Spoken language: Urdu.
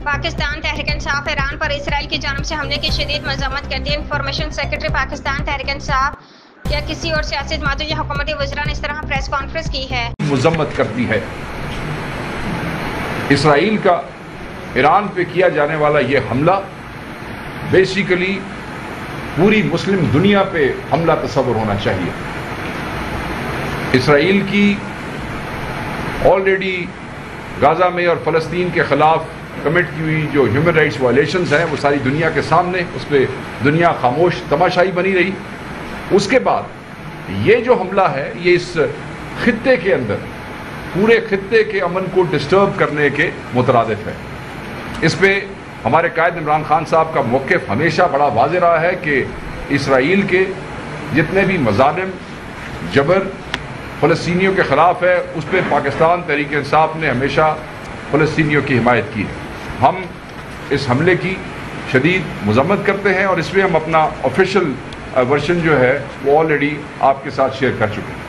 پاکستان تحریک انصاف ایران پر اسرائیل کی جانب سے حملے کی شدید مذمت کرتی ہے۔ انفارمیشن سیکرٹری پاکستان تحریک انصاف یا کسی اور سیاسی جماعتوں یا حکومتی وزراء نے اس طرح پریس کانفرنس کی ہے۔ مذمت کرتی ہے۔ اسرائیل کا ایران پہ کیا جانے والا یہ حملہ بیسیکلی پوری مسلم دنیا پہ حملہ تصور ہونا چاہیے۔ اسرائیل کی آلریڈی غزہ میں اور فلسطین کے خلاف کمٹ کی ہوئی جو ہیومن رائٹس وائلیشنز ہیں وہ ساری دنیا کے سامنے، اس پہ دنیا خاموش تماشائی بنی رہی۔ اس کے بعد یہ جو حملہ ہے یہ اس خطے کے اندر پورے خطے کے امن کو ڈسٹرب کرنے کے مترادف ہے۔ اس پہ ہمارے قائد عمران خان صاحب کا موقف ہمیشہ بڑا واضح رہا ہے کہ اسرائیل کے جتنے بھی مظالم جبر فلسطینیوں کے خلاف ہے اس پہ پاکستان تحریک انصاف نے ہمیشہ فلسطینیوں کی حمایت کی ہے۔ ہم اس حملے کی شدید مذمت کرتے ہیں اور اس میں ہم اپنا آفیشیل ورژن جو ہے وہ آلریڈی آپ کے ساتھ شیئر کر چکے ہیں۔